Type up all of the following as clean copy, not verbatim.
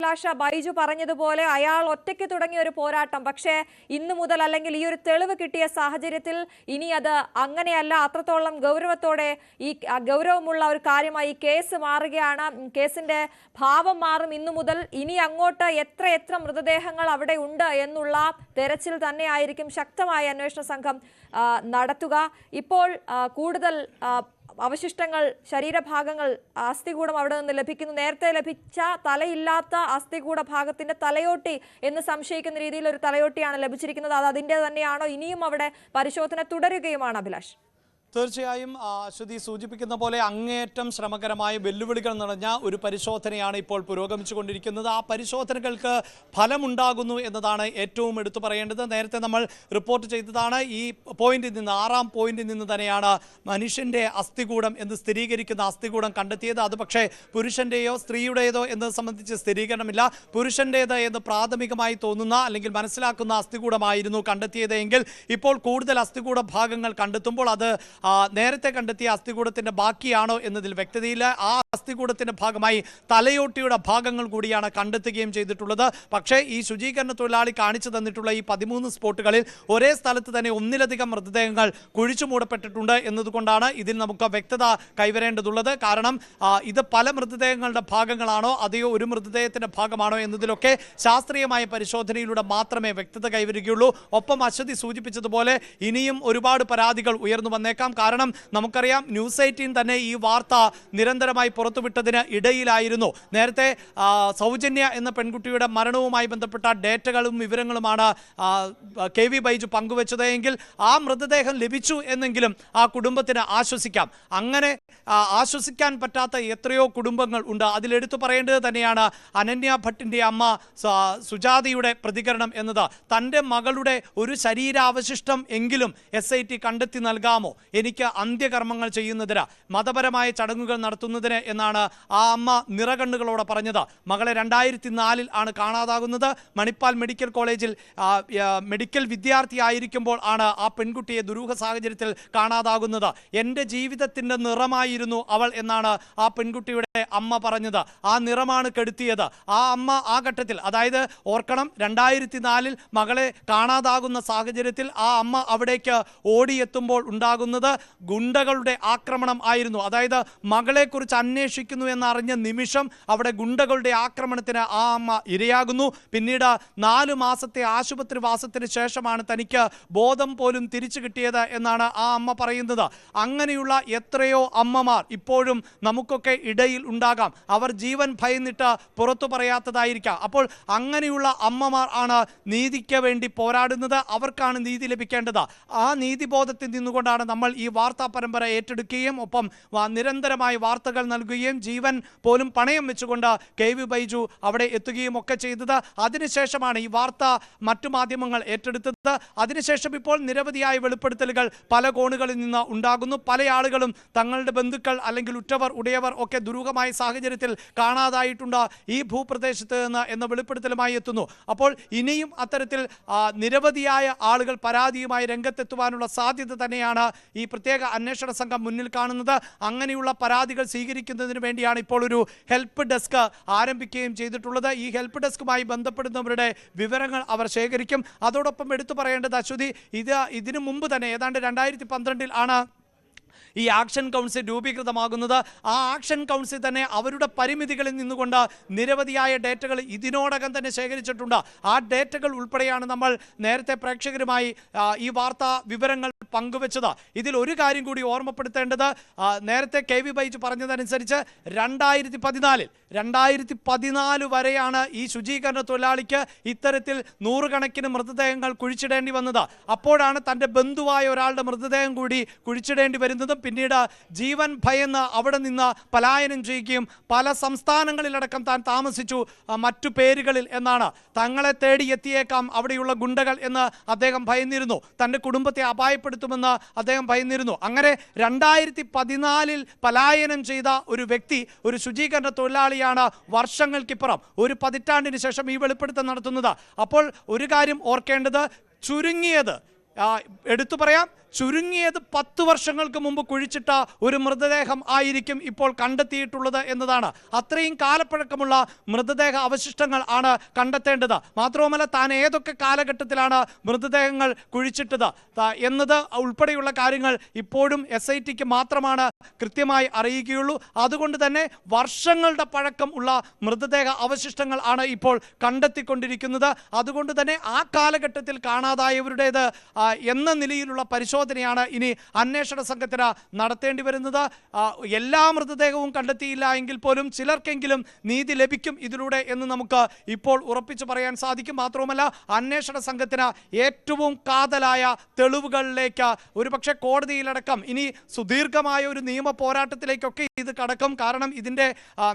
ലാഷ ബൈജു പറഞ്ഞതുപോലെ അയാൾ ഒറ്റയ്ക്ക് തുടങ്ങിയ ഒരു പോരാട്ടം. പക്ഷേ ഇന്നു മുതൽ അല്ലെങ്കിൽ ഈ ഒരു തെളിവ് കിട്ടിയ സാഹചര്യത്തിൽ ഇനി അത് അങ്ങനെയല്ല, അത്രത്തോളം ഗൗരവത്തോടെ ഈ ഗൗരവമുള്ള ഒരു കാര്യമായി കേസ് മാറുകയാണ്. കേസിന്റെ ഭാവം മാറും ഇന്നു മുതൽ. ഇനി അങ്ങോട്ട് എത്ര മൃതദേഹങ്ങൾ അവിടെ ഉണ്ട് എന്നുള്ള തെരച്ചിൽ തന്നെയായിരിക്കും ശക്തമായ അന്വേഷണ സംഘം നടത്തുക. ഇപ്പോൾ കൂടുതൽ അവശിഷ്ടങ്ങൾ, ശരീരഭാഗങ്ങൾ, അസ്ഥികൂടം അവിടെ നിന്ന് ലഭിക്കുന്നു. നേരത്തെ ലഭിച്ച തലയില്ലാത്ത അസ്ഥികൂട ഭാഗത്തിന്റെ തലയോട്ടി എന്ന് സംശയിക്കുന്ന രീതിയിൽ ഒരു തലയോട്ടിയാണ് ലഭിച്ചിരിക്കുന്നത്. അത് അതിൻ്റെ തന്നെയാണോ? ഇനിയും അവിടെ പരിശോധന തുടരുകയുമാണ് അഭിലാഷ്. തീർച്ചയായും അശ്വതി സൂചിപ്പിക്കുന്ന പോലെ അങ്ങേയറ്റം ശ്രമകരമായ വെല്ലുവിളികൾ നിറഞ്ഞ ഒരു പരിശോധനയാണ് ഇപ്പോൾ പുരോഗമിച്ചുകൊണ്ടിരിക്കുന്നത്. ആ പരിശോധനകൾക്ക് ഫലമുണ്ടാകുന്നു എന്നതാണ് ഏറ്റവും എടുത്തു പറയേണ്ടത്. നേരത്തെ നമ്മൾ റിപ്പോർട്ട് ചെയ്തതാണ്. ഈ പോയിന്റിൽ നിന്ന്, 6ാം പോയിന്റിൽ നിന്ന് തന്നെയാണ് മനുഷ്യൻ്റെ അസ്ഥികൂടം എന്ന് സ്ഥിരീകരിക്കുന്ന അസ്ഥികൂടം കണ്ടെത്തിയത്. അത് പക്ഷേ പുരുഷൻ്റെയോ സ്ത്രീയുടേതോ എന്നത് സംബന്ധിച്ച് സ്ഥിരീകരണമില്ല. പുരുഷൻ്റേത് എന്ന് പ്രാഥമികമായി തോന്നുന്ന അല്ലെങ്കിൽ മനസ്സിലാക്കുന്ന അസ്ഥികൂടമായിരുന്നു കണ്ടെത്തിയതെങ്കിൽ ഇപ്പോൾ കൂടുതൽ അസ്ഥികൂട ഭാഗങ്ങൾ കണ്ടെത്തുമ്പോൾ അത് നേരത്തെ കണ്ടെത്തിയ അസ്ഥികൂടത്തിന്റെ ബാക്കിയാണോ എന്നതിൽ വ്യക്തതയില്ല. ആ അസ്ഥികൂടത്തിന്റെ ഭാഗമായി തലയോട്ടിയുടെ ഭാഗങ്ങൾ കൂടിയാണ് കണ്ടെത്തുകയും ചെയ്തിട്ടുള്ളത്. പക്ഷേ ഈ ശുചീകരണ തൊഴിലാളി കാണിച്ചു തന്നിട്ടുള്ള ഈ 13 സ്പോട്ടുകളിൽ ഒരേ സ്ഥലത്ത് തന്നെ ഒന്നിലധികം മൃതദേഹങ്ങൾ കുഴിച്ചു മൂടപ്പെട്ടിട്ടുണ്ട് എന്നതുകൊണ്ടാണ് ഇതിൽ നമുക്ക് വ്യക്തത കൈവരേണ്ടതുള്ളത്. കാരണം ഇത് പല മൃതദേഹങ്ങളുടെ ഭാഗങ്ങളാണോ അതെയോ ഒരു മൃതദേഹത്തിന്റെ ഭാഗമാണോ എന്നതിലൊക്കെ ശാസ്ത്രീയമായ പരിശോധനയിലൂടെ മാത്രമേ വ്യക്തത കൈവരികയുള്ളൂ. ഒപ്പം അശ്വതി സൂചിപ്പിച്ചതുപോലെ ഇനിയും ഒരുപാട് പരാതികൾ ഉയർന്നു വന്നേക്കാം. കാരണം നമുക്കറിയാം, ന്യൂസ് 18 തന്നെ ഈ വാർത്ത നിരന്തരമായി പുറത്തുവിട്ടതിന് ഇടയിലായിരുന്നു. നേരത്തെ സൗജന്യ എന്ന പെൺകുട്ടിയുടെ മരണവുമായി ബന്ധപ്പെട്ട ഡേറ്റകളും വിവരങ്ങളുമാണ് KV ബൈജു പങ്കുവച്ചത്. എങ്കിൽ ആ മൃതദേഹം ലഭിച്ചു എന്നെങ്കിലും ആ കുടുംബത്തിന് ആശ്വസിക്കാം. അങ്ങനെ ആശ്വസിക്കാൻ പറ്റാത്ത എത്രയോ കുടുംബങ്ങൾ ഉണ്ട്. അതിലെടുത്തു പറയേണ്ടത് തന്നെയാണ് അനന്യ ഭട്ടിൻ്റെ അമ്മ സുജാതയുടെ പ്രതികരണം എന്നത്. തൻ്റെ മകളുടെ ഒരു ശരീരാവശിഷ്ടം എങ്കിലും SIT കണ്ടെത്തി നൽകാമോ എനിക്ക് അന്ത്യകർമ്മങ്ങൾ ചെയ്യുന്നതിന്, മതപരമായ ചടങ്ങുകൾ നടത്തുന്നതിന് എന്നാണ് ആ അമ്മ നിറകണ്ണുകളോടെ പറഞ്ഞത്. മകളെ 2004 ആണ് കാണാതാകുന്നത്. മണിപ്പാൽ മെഡിക്കൽ കോളേജിൽ മെഡിക്കൽ വിദ്യാർത്ഥിയായിരിക്കുമ്പോൾ ആണ് ആ പെൺകുട്ടിയെ ദുരൂഹ സാഹചര്യത്തിൽ കാണാതാകുന്നത്. എൻ്റെ ജീവിതത്തിൻ്റെ നിറമായിരുന്നു അവൾ എന്നാണ് ആ പെൺകുട്ടിയുടെ അമ്മ പറഞ്ഞത്. ആ നിറമാണ് കെടുത്തിയത്. ആ അമ്മ ആ ഘട്ടത്തിൽ, അതായത് ഓർക്കണം, 2004 മകളെ കാണാതാകുന്ന സാഹചര്യത്തിൽ ആ അമ്മ അവിടേക്ക് ഓടിയെത്തുമ്പോൾ ഉണ്ടാകുന്നത് ഗുണ്ടകളുടെ ആക്രമണം ആയിരുന്നു. അതായത് മകളെക്കുറിച്ച് അന്വേഷിക്കുന്നു എന്നറിഞ്ഞ നിമിഷം അവിടെ ഗുണ്ടകളുടെ ആക്രമണത്തിന് ആ അമ്മ ഇരയാകുന്നു. പിന്നീട് 4 മാസത്തെ ആശുപത്രി വാസത്തിന് ശേഷമാണ് തനിക്ക് ബോധം പോലും തിരിച്ചു കിട്ടിയത് എന്നാണ് ആ അമ്മ പറയുന്നത്. അങ്ങനെയുള്ള എത്രയോ അമ്മമാർ ഇപ്പോഴും നമുക്കൊക്കെ ഇടയിൽ ഉണ്ടാകാം. അവർ ജീവൻ ഭയന്നിട്ട് പുറത്തു പറയാത്തതായിരിക്കാം. അപ്പോൾ അങ്ങനെയുള്ള അമ്മമാർ ആണ് നീതിക്ക് വേണ്ടി പോരാടുന്നത്. അവർക്കാണ് നീതി ലഭിക്കേണ്ടത്. ആ നീതിബോധത്തിൽ നിന്നുകൊണ്ടാണ് നമ്മൾ ഈ വാർത്താ പരമ്പര ഏറ്റെടുക്കുകയും ഒപ്പം നിരന്തരമായി വാർത്തകൾ നൽകുകയും ജീവൻ പോലും പണയം വെച്ചുകൊണ്ട് KV ബൈജു അവിടെ എത്തുകയും ഒക്കെ ചെയ്തത്. അതിനുശേഷമാണ് ഈ വാർത്ത മറ്റു മാധ്യമങ്ങൾ ഏറ്റെടുത്തത്. അതിനുശേഷം ഇപ്പോൾ നിരവധിയായ വെളിപ്പെടുത്തലുകൾ പല കോണുകളിൽ നിന്ന് ഉണ്ടാകുന്നു. പല ആളുകളും തങ്ങളുടെ ബന്ധുക്കൾ അല്ലെങ്കിൽ ഉറ്റവർ ഉടയവർ ഒക്കെ ദുരൂഹമായ സാഹചര്യത്തിൽ കാണാതായിട്ടുണ്ട് ഈ ഭൂപ്രദേശത്ത് നിന്ന് എന്ന വെളിപ്പെടുത്തലുമായി എത്തുന്നു. അപ്പോൾ ഇനിയും അത്തരത്തിൽ നിരവധിയായ ആളുകൾ പരാതിയുമായി രംഗത്തെത്തുവാനുള്ള സാധ്യത തന്നെയാണ് ഈ പ്രത്യേക അന്വേഷണ സംഘം മുന്നിൽ കാണുന്നത്. അങ്ങനെയുള്ള പരാതികൾ സ്വീകരിക്കുന്നതിന് വേണ്ടിയാണ് ഇപ്പോൾ ഒരു ഹെൽപ്പ് ഡെസ്ക് ആരംഭിക്കുകയും ചെയ്തിട്ടുള്ളത്. ഈ ഹെൽപ്പ് ഡെസ്കുമായി ബന്ധപ്പെടുന്നവരുടെ വിവരങ്ങൾ അവർ ശേഖരിക്കും. അതോടൊപ്പം എടുത്തു പറയേണ്ടത് അശ്വതി, ഇതിനു മുമ്പ് തന്നെ ഏതാണ്ട് 2012 ആണ് ഈ ആക്ഷൻ കൗൺസിൽ രൂപീകൃതമാകുന്നത്. ആ ആക്ഷൻ കൗൺസിൽ തന്നെ അവരുടെ പരിമിതികളിൽ നിന്നുകൊണ്ട് നിരവധിയായ ഡേറ്റകൾ ഇതിനോടകം തന്നെ ശേഖരിച്ചിട്ടുണ്ട്. ആ ഡേറ്റകൾ ഉൾപ്പെടെയാണ് നമ്മൾ നേരത്തെ പ്രേക്ഷകരുമായി ഈ വാർത്താ വിവരങ്ങൾ പങ്കുവച്ചത്. ഇതിൽ ഒരു കാര്യം കൂടി ഓർമ്മപ്പെടുത്തേണ്ടത്, നേരത്തെ KV ബൈജു പറഞ്ഞതനുസരിച്ച് 2014 വരെയാണ് ഈ ശുചീകരണ തൊഴിലാളിക്ക് ഇത്തരത്തിൽ 100 കണക്കിന് മൃതദേഹങ്ങൾ കുഴിച്ചിടേണ്ടി വന്നത്. അപ്പോഴാണ് തൻ്റെ ബന്ധുവായ ഒരാളുടെ മൃതദേഹം കൂടി കുഴിച്ചിടേണ്ടി വരുന്നതും പിന്നീട് ജീവൻ ഭയന്ന് അവിടെ നിന്ന് പലായനം ചെയ്യുകയും പല സംസ്ഥാനങ്ങളിലടക്കം താൻ താമസിച്ചു മറ്റു പേരുകളിൽ എന്നാണ്. തങ്ങളെ തേടി എത്തിയേക്കാം അവിടെയുള്ള ഗുണ്ടകൾ എന്ന് അദ്ദേഹം ഭയന്നിരുന്നു. തൻ്റെ കുടുംബത്തെ അപായപ്പെടുത്തുമെന്ന് അദ്ദേഹം ഭയന്നിരുന്നു. അങ്ങനെ 2014 പലായനം ചെയ്ത ഒരു വ്യക്തി, ഒരു ശുചീകരണ തൊഴിലാളിയാണ് വർഷങ്ങൾക്കിപ്പുറം, ഒരു പതിറ്റാണ്ടിന് ശേഷം ഈ വെളിപ്പെടുത്തൽ നടത്തുന്നത്. അപ്പോൾ ഒരു കാര്യം ഓർക്കേണ്ടത്, ചുരുങ്ങിയത് എടുത്തു പറയാം, ചുരുങ്ങിയത് 10 വർഷങ്ങൾക്ക് മുമ്പ് കുഴിച്ചിട്ട ഒരു മൃതദേഹം ആയിരിക്കും ഇപ്പോൾ കണ്ടെത്തിയിട്ടുള്ളത് എന്നതാണ്. അത്രയും കാലപ്പഴക്കമുള്ള മൃതദേഹ അവശിഷ്ടങ്ങൾ ആണ് കണ്ടെത്തേണ്ടത്. മാത്രവുമല്ല, താൻ ഏതൊക്കെ കാലഘട്ടത്തിലാണ് മൃതദേഹങ്ങൾ കുഴിച്ചിട്ടത് എന്നത് ഉൾപ്പെടെയുള്ള കാര്യങ്ങൾ ഇപ്പോഴും SITക്ക് മാത്രമാണ് കൃത്യമായി അറിയുകയുള്ളൂ. അതുകൊണ്ട് തന്നെ വർഷങ്ങളുടെ പഴക്കം ഉള്ള മൃതദേഹ അവശിഷ്ടങ്ങൾ ആണ് ഇപ്പോൾ കണ്ടെത്തിക്കൊണ്ടിരിക്കുന്നത്. അതുകൊണ്ട് തന്നെ ആ കാലഘട്ടത്തിൽ കാണാതായവരുടേത് എന്ന നിലയിലുള്ള പരിശോധനയാണ് ഇനി അന്വേഷണ സംഘത്തിന് നടത്തേണ്ടി വരുന്നത്. എല്ലാ മൃതദേഹവും കണ്ടെത്തിയില്ല എങ്കിൽ പോലും ചിലർക്കെങ്കിലും നീതി ലഭിക്കും ഇതിലൂടെ എന്ന് നമുക്ക് ഇപ്പോൾ ഉറപ്പിച്ചു പറയാൻ സാധിക്കും. മാത്രവുമല്ല, അന്വേഷണ സംഘത്തിന് ഏറ്റവും കാതലായ തെളിവുകളിലേക്ക് ഒരുപക്ഷെ കോടതിയിലടക്കം ഇനി സുദീർഘമായ ഒരു നിയമ പോരാട്ടത്തിലേക്കൊക്കെ ഇത് കടക്കും. കാരണം ഇതിൻ്റെ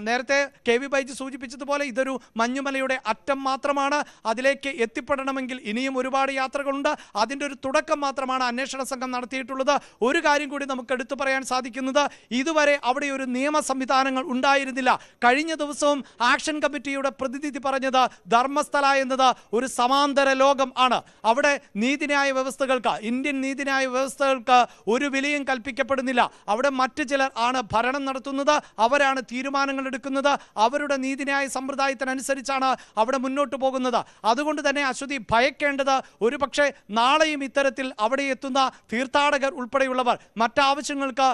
നേരത്തെ KV ബൈജു സൂചിപ്പിച്ചതുപോലെ ഇതൊരു മഞ്ഞുമലയുടെ അറ്റം മാത്രമാണ്. അതിലേക്ക് എത്തിപ്പെടണമെങ്കിൽ ഇനിയും ഒരുപാട് യാത്രകളുണ്ട്. അതിൻ്റെ ഒരു തുടക്കം മാത്രമാണ് അന്വേഷണ സംഘം നടത്തിയിട്ടുള്ളത്. ഒരു കാര്യം കൂടി നമുക്ക് എടുത്തു പറയാൻ സാധിക്കുന്നത്, ഇതുവരെ അവിടെ ഒരു നിയമ സംവിധാനങ്ങൾ ഉണ്ടായിരുന്നില്ല. കഴിഞ്ഞ ദിവസവും ആക്ഷൻ കമ്മിറ്റിയുടെ പ്രതിനിധി പറഞ്ഞത് ധർമ്മസ്ഥല എന്നത് ഒരു സമാന്തര ലോകം ആണ്. അവിടെ നീതിന്യായ വ്യവസ്ഥകൾക്ക്, ഇന്ത്യൻ നീതിന്യായ വ്യവസ്ഥകൾക്ക് ഒരു വിലയും കൽപ്പിക്കപ്പെടുന്നില്ല. അവിടെ മറ്റു ചിലർ ആണ് ഭരണം നടത്തുന്നത്, അവരാണ് തീരുമാനങ്ങൾ എടുക്കുന്നത്, അവരുടെ നീതിന്യായ സമ്പ്രദായത്തിനനുസരിച്ചാണ് അവിടെ മുന്നോട്ട് പോകുന്നത്. അതുകൊണ്ട് തന്നെ അശ്വതി ഭയക്കേണ്ടത് ഒരുപക്ഷെ നാളെയും ഇത്തരത്തിൽ അവിടെ എത്തുന്ന തീർത്ഥാടകർ ഉൾപ്പെടെയുള്ളവർ, മറ്റാവശ്യങ്ങൾക്ക്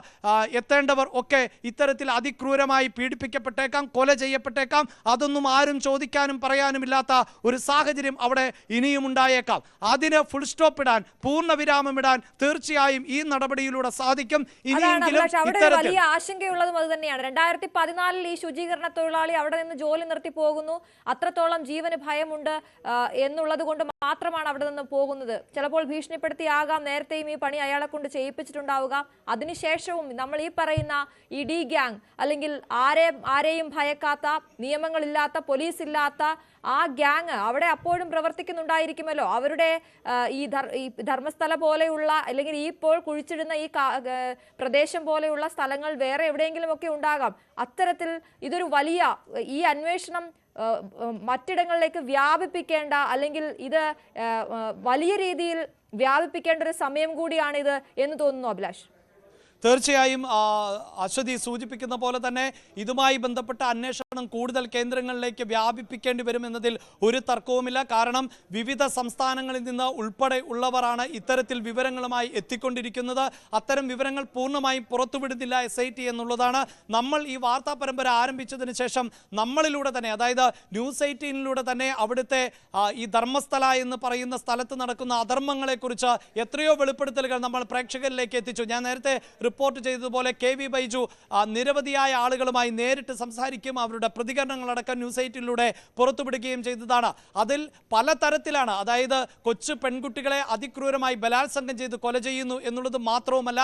എത്തേണ്ടവർ ഒക്കെ ഇത്തരത്തിൽ അതിക്രൂരമായി പീഡിപ്പിക്കപ്പെട്ടേക്കാം, കൊല ചെയ്യപ്പെട്ടേക്കാം. അതൊന്നും ആരും ചോദിക്കാനും പറയാനുമില്ലാത്ത ഒരു സാഹചര്യം അവിടെ ഇനിയും ഉണ്ടായേക്കാം. അതിന് ഫുൾ സ്റ്റോപ്പ് ഇടാൻ, പൂർണ്ണ വിരാമം ഇടാൻ തീർച്ചയായും ഈ നടപടിയിലൂടെ സാധിക്കും. ഇനിയെങ്കിലും വലിയ ആശങ്കയുള്ളതും അത് തന്നെയാണ്. 2014 ഈ ശുചീകരണ തൊഴിലാളി അവിടെ നിന്ന് ജോലി നിർത്തി പോകുന്നു. അത്രത്തോളം ജീവന് ഭയമുണ്ട് എന്നുള്ളത് കൊണ്ട് മാത്രമാണ് അവിടെ നിന്ന് പോകുന്നത്. ചിലപ്പോൾ ഭീഷണിപ്പെടുത്തിയാകാം നേരത്തെയും ഈ പണി അയാളെ കൊണ്ട് ചെയ്യിപ്പിച്ചിട്ടുണ്ടാവുക. അതിനുശേഷവും നമ്മൾ ഈ പറയുന്ന ഈ ഡി ഗ്യാങ്, അല്ലെങ്കിൽ ആരെയും ഭയക്കാത്ത, നിയമങ്ങളില്ലാത്ത, പോലീസ് ഇല്ലാത്ത ആ ഗ്യാങ് അവിടെ അപ്പോഴും പ്രവർത്തിക്കുന്നുണ്ടായിരിക്കുമല്ലോ. അവരുടെ ഈ ധർമ്മസ്ഥല പോലെയുള്ള, അല്ലെങ്കിൽ ഈ ഇപ്പോൾ കുഴിച്ചിടുന്ന ഈ പ്രദേശം പോലെയുള്ള സ്ഥലങ്ങൾ വേറെ എവിടെയെങ്കിലും ഒക്കെ ഉണ്ടാകാം. അത്തരത്തിൽ ഇതൊരു വലിയ ഈ അന്വേഷണം മറ്റിടങ്ങളിലേക്ക് വ്യാപിപ്പിക്കേണ്ട, അല്ലെങ്കിൽ ഇത് വലിയ രീതിയിൽ വ്യാപിപ്പിക്കേണ്ട ഒരു സമയം കൂടിയാണിത് എന്ന് തോന്നുന്നു അഭിലാഷ്. തീർച്ചയായും അശ്വതി സൂചിപ്പിക്കുന്ന പോലെ തന്നെ ഇതുമായി ബന്ധപ്പെട്ട അന്വേഷണം കൂടുതൽ കേന്ദ്രങ്ങളിലേക്ക് വ്യാപിപ്പിക്കേണ്ടി വരുമെന്നതിൽ ഒരു തർക്കവുമില്ല. കാരണം വിവിധ സംസ്ഥാനങ്ങളിൽ നിന്ന് ഉൾപ്പെടെ ഉള്ളവരാണ് ഇത്തരത്തിൽ വിവരങ്ങളുമായി എത്തിക്കൊണ്ടിരിക്കുന്നത്. അത്തരം വിവരങ്ങൾ പൂർണ്ണമായും പുറത്തുവിടുന്നില്ല SIT എന്നുള്ളതാണ്. നമ്മൾ ഈ വാർത്താ പരമ്പര ആരംഭിച്ചതിന് ശേഷം നമ്മളിലൂടെ തന്നെ, അതായത് ന്യൂസ് 18 തന്നെ അവിടുത്തെ ഈ ധർമ്മസ്ഥല എന്ന് പറയുന്ന സ്ഥലത്ത് നടക്കുന്ന അധർമ്മങ്ങളെക്കുറിച്ച് എത്രയോ വെളിപ്പെടുത്തലുകൾ നമ്മൾ പ്രേക്ഷകരിലേക്ക് എത്തിച്ചു. ഞാൻ നേരത്തെ റിപ്പോർട്ട് ചെയ്തതുപോലെ KV ബൈജു നിരവധിയായ ആളുകളുമായി നേരിട്ട് സംസാരിക്കും, അവരുടെ പ്രതികരണങ്ങളടക്കം ന്യൂസ് 18 പുറത്തുവിടുകയും ചെയ്തതാണ്. അതിൽ പലതരത്തിലാണ്, അതായത് കൊച്ചു പെൺകുട്ടികളെ അതിക്രൂരമായി ബലാത്സംഗം ചെയ്ത് കൊല ചെയ്യുന്നു എന്നുള്ളത് മാത്രവുമല്ല,